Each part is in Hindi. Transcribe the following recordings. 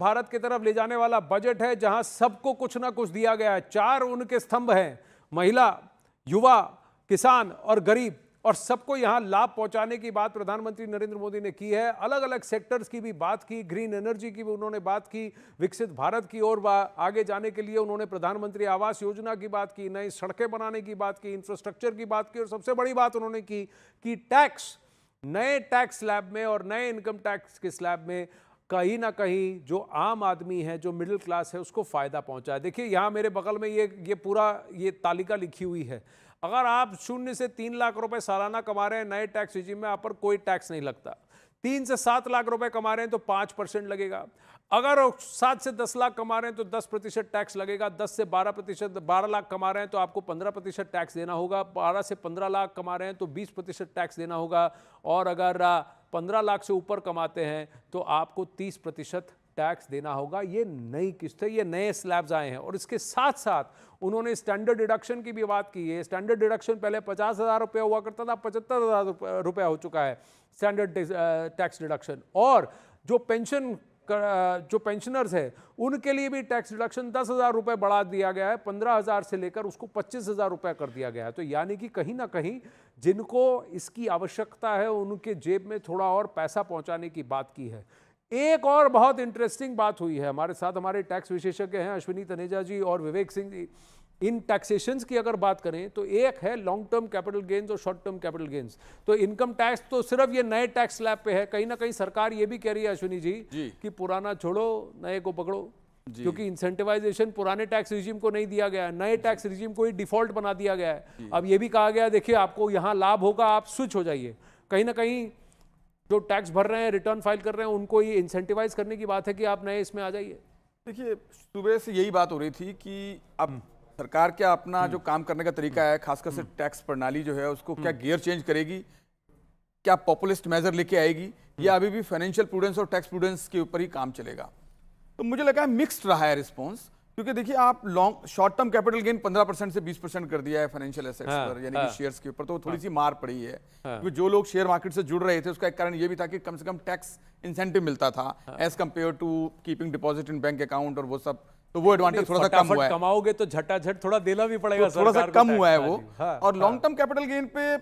भारत की तरफ ले जाने वाला बजट है, जहां सबको कुछ ना कुछ दिया गया है। 4 उनके स्तंभ हैं, महिला, युवा, किसान और गरीब, और सबको यहां लाभ पहुंचाने की बात प्रधानमंत्री नरेंद्र मोदी ने की है। अलग अलग सेक्टर्स की भी बात की, ग्रीन एनर्जी की भी उन्होंने बात की, विकसित भारत की ओर आगे जाने के लिए उन्होंने प्रधानमंत्री आवास योजना की बात की, नई सड़कें बनाने की बात की, इंफ्रास्ट्रक्चर की बात की, और सबसे बड़ी बात उन्होंने की कि टैक्स, नए टैक्स स्लैब में और नए इनकम टैक्स के स्लैब में कहीं ना कहीं जो आम आदमी है, जो मिडिल क्लास है, उसको फायदा पहुंचा है। देखिए यहाँ मेरे बगल में ये पूरा ये तालिका लिखी हुई है। अगर आप 0 से 3 लाख रुपए सालाना कमा रहे हैं, नए टैक्स रिजीम में आप पर कोई टैक्स नहीं लगता। 3 से 7 लाख रुपए कमा रहे हैं तो 5% लगेगा। अगर 7 से 10 लाख कमा रहे हैं तो 10% टैक्स लगेगा। 10 से 12%, 12 लाख कमा रहे हैं तो आपको 15% टैक्स देना होगा। 12 से 15 लाख कमा रहे हैं तो 20% टैक्स देना होगा। और अगर 15 लाख से ऊपर कमाते हैं तो आपको 30% टैक्स देना होगा। ये नई किस्त है, ये नए स्लैब्स आए हैं। और इसके साथ साथ उन्होंने स्टैंडर्ड डिडक्शन की भी बात की है। स्टैंडर्ड डिडक्शन पहले 50,000 रुपया हुआ करता था, 75,000 रुपया हो चुका है स्टैंडर्ड टैक्स डिडक्शन। और जो पेंशनर्स है उनके लिए भी टैक्स डिडक्शन 10,000 रुपये बढ़ा दिया गया है। 15,000 से लेकर उसको 25,000 रुपये कर दिया गया है। तो यानी कि कहीं ना कहीं जिनको इसकी आवश्यकता है उनके जेब में थोड़ा और पैसा पहुंचाने की बात की है। एक और बहुत इंटरेस्टिंग बात हुई है, हमारे साथ हमारे टैक्स विशेषज्ञ हैं अश्विनी तनेजा जी और विवेक सिंह जी। इन टैक्सेशंस की अगर बात करें तो एक है लॉन्ग टर्म कैपिटल गेन्स और शॉर्ट टर्म कैपिटल गेन्स। तो इनकम टैक्स तो सिर्फ ये नए टैक्स स्लैब पे है। कहीं ना कहीं सरकार ये भी कह रही है अश्विनी जी कि पुराना छोड़ो, नए को पकड़ो, क्योंकि इंसेंटिवाइजेशन पुराने टैक्स रिजीम को नहीं दिया गया है, नए टैक्स रिजीम को ही डिफॉल्ट बना दिया गया है। अब ये भी कहा गया देखिए आपको यहाँ लाभ होगा, आप स्विच हो जाइए। कहीं ना कहीं जो टैक्स भर रहे हैं, रिटर्न फाइल कर रहे हैं, उनको ये इंसेंटिवाइज करने की बात है कि आप नए इसमें आ जाइए। देखिए सुबह से यही बात हो रही थी कि अब सरकार क्या अपना जो काम करने का तरीका है, खासकर से टैक्स प्रणाली जो है उसको क्या गियर चेंज करेगी, क्या पॉपुलिस्ट मेजर लेके आएगी, या अभी भी फाइनेंशियल प्रूडेंस और टैक्स प्रूडेंस के ऊपर ही काम चलेगा। तो मुझे लगा है मिक्स्ड रहा है रिस्पॉन्स, क्योंकि देखिए आप शॉर्ट टर्म कैपिटल गेन 15% से 20% कर दिया है फाइनेंशियल एसेट्स पर, यानी कि शेयर्स के ऊपर, तो थोड़ी सी मार पड़ी है। क्योंकि जो लोग शेयर मार्केट से जुड़ रहे थे उसका एक कारण ये भी था कि कम से कम टैक्स इंसेंटिव मिलता था as compare to keeping deposit in bank account और वो सब, तो वो एडवांटेज थोड़ा सा कम हुआ है। कमाओगे तो झटाझट थोड़ा देना भी पड़ेगा, तो थोड़ा सा कम हुआ है वो। और लॉन्ग टर्म कैपिटल गेन पे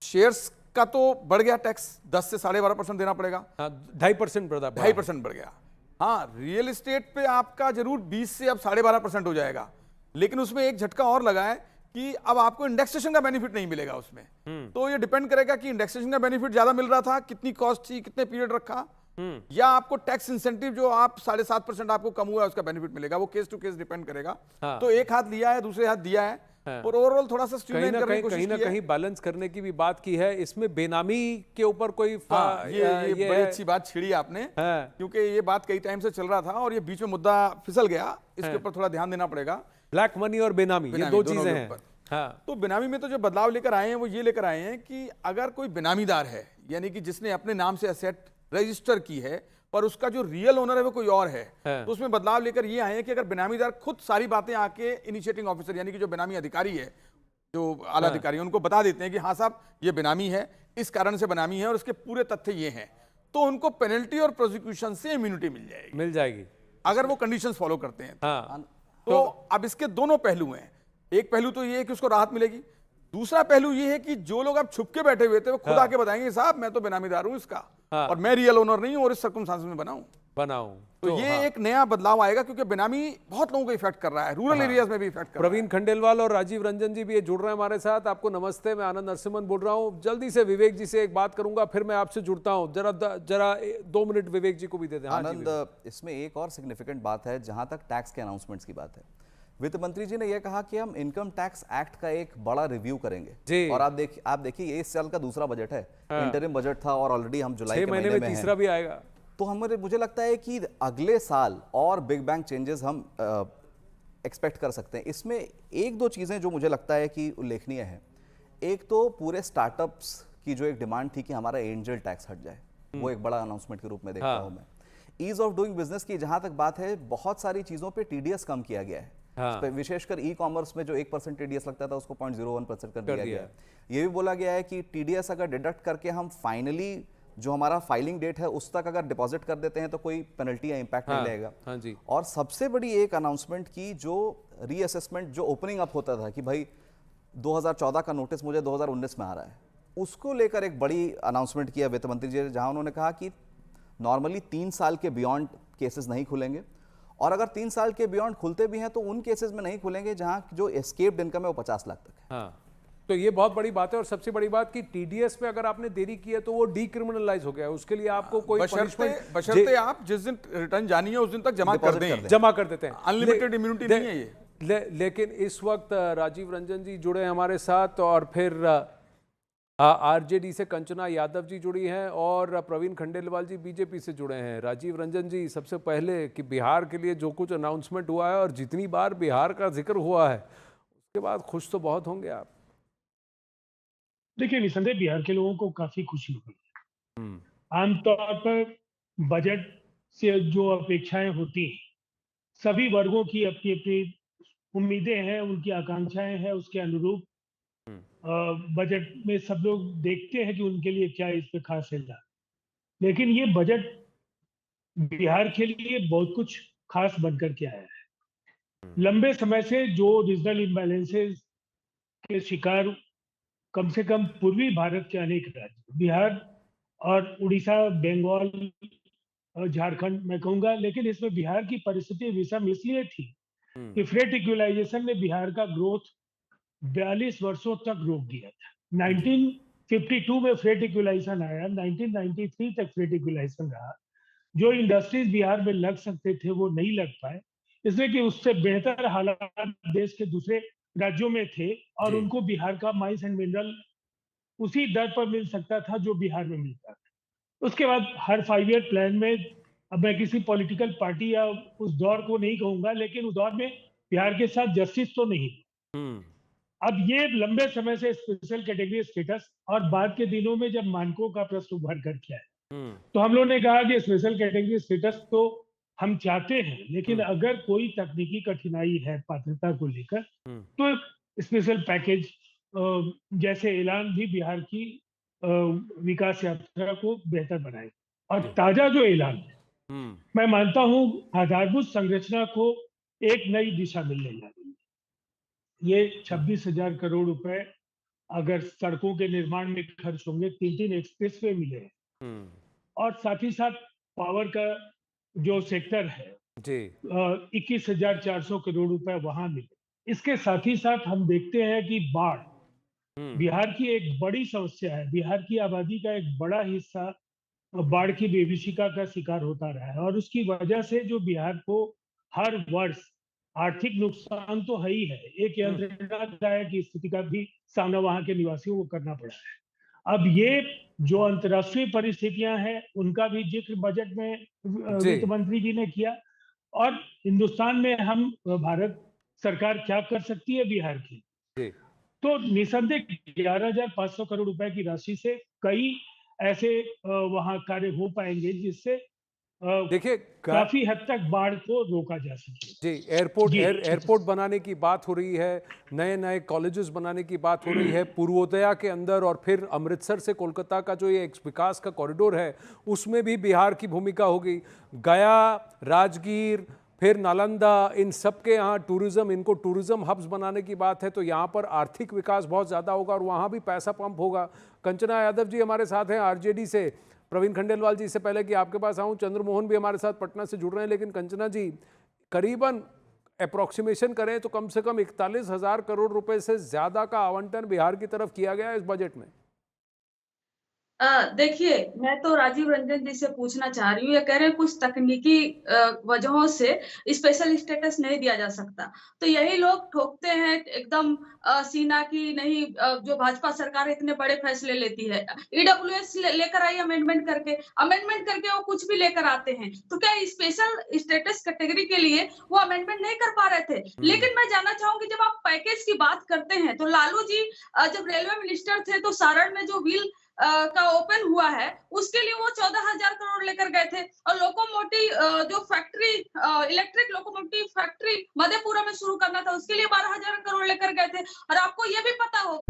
शेयर्स का तो बढ़ गया टैक्स, 10 से 12.5% देना पड़ेगा। 2.5% बढ़ गया। हाँ, रियल एस्टेट पे आपका जरूर 20 से अब 12.5% हो जाएगा, लेकिन उसमें एक झटका और लगा है कि अब आपको इंडेक्सेशन का बेनिफिट नहीं मिलेगा उसमें। तो ये डिपेंड करेगा कि इंडेक्सेशन का बेनिफिट ज्यादा मिल रहा था, कितनी कॉस्ट थी, कितने पीरियड रखा, या आपको टैक्स इंसेंटिव जो आप 7.5% आपको कम हुआ है उसका बेनिफिट मिलेगा। वो केस टू केस डिपेंड करेगा। तो एक हाथ लिया है, दूसरे हाथ दिया है, और ओवरऑल थोड़ा सा स्ट्रीमलाइन करने की कोशिश की है। कहीं ना कहीं बैलेंस करने की भी बात की है। इसमें बेनामी के ऊपर कोई ये बड़ी अच्छी बात छिड़ी आपने, क्योंकि ये बात कई टाइम से चल रहा था और ये बीच में मुद्दा फिसल गया। इसके ऊपर थोड़ा ध्यान देना पड़ेगा। ब्लैक मनी और बेनामी, ये दो चीजें हैं। तो बेनामी में तो जो बदलाव लेकर आए हैं वो ये लेकर आए हैं कि अगर कोई बेनामीदार है, यानी कि जिसने अपने नाम से एसेट रजिस्टर की है पर उसका जो रियल ओनर है वो कोई और है, तो उसमें बदलाव लेकर ये आए हैं कि अगर बेनामीदार खुद सारी बातें आके इनिशिएटिंग ऑफिसर, यानी कि जो बेनामी अधिकारी है, जो आला अधिकारी है, उनको बता देते हैं कि हाँ साहब ये बेनामी है, इस कारण से बेनामी है और इसके पूरे तथ्य ये हैं, तो उनको पेनल्टी और प्रोसिक्यूशन से इम्यूनिटी मिल जाएगी अगर वो कंडीशंस फॉलो करते हैं। तो अब इसके दोनों पहलू हैं। एक पहलू तो ये है कि उसको राहत मिलेगी, दूसरा पहलू ये है कि जो लोग अब छुप के बैठे हुए थे वो खुद आके बताएंगे साहब मैं तो बेनामीदार हूं इसका, और मैं रियल ओनर नहीं हूं और इस सर्कमस्टेंस में बनाऊं। तो ये एक नया बदलाव आएगा, क्योंकि बेनामी बहुत लोगों को इफेक्ट कर रहा है, रूरल एरियाज में भी इफेक्ट कर रहा है। प्रवीण खंडेलवाल और राजीव रंजन जी भी ये जुड़ रहे हैं हमारे साथ। आपको नमस्ते, मैं आनंद नरसिम्हन बोल रहा हूं। जल्दी से विवेक जी से एक बात करूंगा, फिर मैं आपसे जुड़ता हूं। जरा 2 मिनट विवेक जी को भी दे दें। आनंद, इसमें एक और सिग्निफिकेंट बात है जहां तक टैक्स के अनाउंसमेंट्स की बात है। वित्त मंत्री जी ने यह कहा कि हम इनकम टैक्स एक्ट का एक बड़ा रिव्यू करेंगे, और आप देखिए ये इस साल का दूसरा बजट है। इंटरिम बजट था और ऑलरेडी हम जुलाई के महीने में तीसरा भी आएगा। तो मुझे लगता है कि अगले साल और बिग बैंग चेंजेस हम एक्सपेक्ट कर सकते हैं। इसमें एक दो चीजें जो मुझे लगता है कि उल्लेखनीय है। एक तो पूरे स्टार्टअप्स की जो एक डिमांड थी कि हमारा एंजल टैक्स हट जाए, वो एक बड़ा अनाउंसमेंट के रूप में देखता हूं मैं। ईज ऑफ डूइंग बिजनेस की जहां तक बात है, बहुत सारी चीजों पे टीडीएस कम किया गया है। विशेषकर ई कॉमर्स में जो 1% टीडीएस लगता था उसको 0.01% कर दिया गया है। ये भी बोला गया है कि टीडीएस अगर डिडक्ट करके हम फाइनली जो हमारा फाइलिंग डेट है उस तक अगर डिपॉजिट कर देते हैं तो कोई पेनल्टी या इम्पैक्ट नहीं लगेगा। हाँ जी। और सबसे बड़ी एक अनाउंसमेंट की, जो रीअसेसमेंट, जो ओपनिंग अप होता था कि भाई 2014 का नोटिस मुझे 2019 में आ रहा है, उसको लेकर एक बड़ी अनाउंसमेंट किया वित्त मंत्री जी ने, जहां उन्होंने कहा कि नॉर्मली 3 साल के बियॉन्ड केसेस नहीं खुलेंगे, और अगर 3 साल के बियॉन्ड खुलते भी हैं तो उन केसेस में नहीं खुलेंगे जहां जो एस्केप्ड इनकम है वो 50 लाख तक है। हाँ, तो ये बहुत बड़ी बात है। और सबसे बड़ी बात कि टीडीएस पे अगर आपने देरी की है तो वो डीक्रिमिनलाइज हो गया है, उसके लिए आपको कोई बशर्ते आप जिस दिन रिटर्न जानी है उस दिन तक जमा कर दें, जमा कर देते हैं। अनलिमिटेड इम्यूनिटी नहीं है ये। लेकिन इस वक्त राजीव रंजन जी जुड़े हैं हमारे साथ, और फिर आरजेडी से कंचना यादव जी जुड़ी हैं, और प्रवीण खंडेलवाल जी बीजेपी से जुड़े हैं। राजीव रंजन जी, सबसे पहले कि बिहार के लिए जो कुछ अनाउंसमेंट हुआ है और जितनी बार बिहार का जिक्र हुआ है उसके बाद खुश तो बहुत होंगे आप। देखिए, निसंदेह बिहार के लोगों को काफी खुशी हुई है। आमतौर पर बजट से जो अपेक्षाएं होती हैं, सभी वर्गों की अपनी अपनी उम्मीदें हैं, उनकी आकांक्षाएं हैं, उसके अनुरूप बजट में सब लोग देखते हैं कि उनके लिए क्या इस पे खास है। लेकिन ये बजट बिहार के लिए बहुत कुछ खास बनकर के आया है। लंबे समय से जो रीजनल इम्बैलेंसेस के शिकार कम से कम पूर्वी भारत के अनेक राज्य, बिहार और उड़ीसा, बंगाल और झारखंड मैं कहूंगा, लेकिन इसमें बिहार की परिस्थिति विषम इसलिए थी कि फ्रेट इक्विलाइजेशन ने बिहार का ग्रोथ 42 वर्षों तक रोक दिया था। 1952 में फ्रेट इक्विलाइजेशन आया, 1993 तक फ्रेट इक्विलाइजेशन रहा। जो इंडस्ट्रीज बिहार में लग सकते थे वो नहीं लग पाए, इसलिए कि उससे बेहतर हालात देश के दूसरे राज्यों में थे, और उनको बिहार का माइंस एंड मिनरल उसी दर पर मिल सकता था जो बिहार में मिलता था। उसके बाद हर 5 ईयर प्लान में, अब मैं किसी पॉलिटिकल पार्टी या उस दौर को नहीं कहूंगा, लेकिन उस दौर में बिहार के साथ जस्टिस तो नहीं। अब ये लंबे समय से स्पेशल कैटेगरी स्टेटस, और बाद के दिनों में जब मानकों का प्रश्न उभर कर के आया तो हम लोगों ने कहा कि स्पेशल कैटेगरी स्टेटस तो हम चाहते हैं, लेकिन अगर कोई तकनीकी कठिनाई है पात्रता को लेकर तो स्पेशल पैकेज जैसे ऐलान भी बिहार की विकास यात्रा को बेहतर बनाए। और ताजा जो ऐलान है, मैं मानता हूं आधारभूत संरचना को एक नई दिशा मिलने जा रही है। ये 26,000 करोड़ रुपए अगर सड़कों के निर्माण में खर्च होंगे, 3 एक्सप्रेस वे मिले हैं, और साथ ही साथ पावर का जो सेक्टर है 21,400 करोड़ रुपए वहां मिले। इसके साथ ही साथ हम देखते हैं कि बाढ़ बिहार की एक बड़ी समस्या है। बिहार की आबादी का एक बड़ा हिस्सा बाढ़ की विभीषिका का शिकार होता रहा है, और उसकी वजह से जो बिहार को हर वर्ष आर्थिक नुकसान तो है ही है, एक यंत्रणा की स्थिति का भी सामना वहां के निवासियों को करना पड़ा है। अब ये जो अंतर्राष्ट्रीय परिस्थितियां हैं उनका भी जिक्र बजट में वित्त मंत्री जी ने किया, और हिंदुस्तान में हम भारत सरकार क्या कर सकती है बिहार की, तो निसंदेह 11,500 करोड़ रुपए की राशि से कई ऐसे वहां कार्य हो पाएंगे जिससे देखिए काफी हद तक बाढ़ को रोका जा सके। जी, एयरपोर्ट बनाने की बात हो रही है, नए नए कॉलेजेस बनाने की बात हो रही है पूर्वोदया के अंदर, और फिर अमृतसर से कोलकाता का जो ये विकास का कॉरिडोर है उसमें भी बिहार की भूमिका होगी। गया, राजगीर, फिर नालंदा, इन सब के यहाँ टूरिज्म, इनको टूरिज्म हब्स बनाने की बात है, तो यहाँ पर आर्थिक विकास बहुत ज़्यादा होगा और वहाँ भी पैसा पंप होगा। कंचना यादव जी हमारे साथ हैं आरजेडी से। प्रवीण खंडेलवाल जी, से पहले कि आपके पास आऊँ, चंद्रमोहन भी हमारे साथ पटना से जुड़ रहे हैं, लेकिन कंचना जी, करीबन अप्रॉक्सीमेशन करें तो कम से कम 41,000 करोड़ रुपए से ज़्यादा का आवंटन बिहार की तरफ किया गया है इस बजट में। देखिए, मैं तो राजीव रंजन जी से पूछना चाह रही हूँ, ये कह रहे हैं कुछ तकनीकी वजहों से स्पेशल स्टेटस नहीं दिया जा सकता, तो यही लोग ठोकते हैं एकदम सीना की नहीं, जो भाजपा सरकार इतने बड़े फैसले लेती है। ईडब्ल्यूएस लेकर आई अमेंडमेंट करके वो कुछ भी लेकर आते हैं, तो क्या स्पेशल स्टेटस कैटेगरी के लिए वो अमेंडमेंट नहीं कर पा रहे थे? लेकिन मैं जानना चाहूंगी, जब आप पैकेज की बात करते हैं तो लालू जी जब रेलवे मिनिस्टर थे तो सारण में जो व्हील का ओपन हुआ है उसके लिए वो 14,000 करोड़ लेकर गए थे, और लोकोमोटिव जो factory electric locomotive factory Madhepura में शुरू करना था उसके लिए 12,000 करोड़ लेकर गए थे। और आपको ये भी पता हो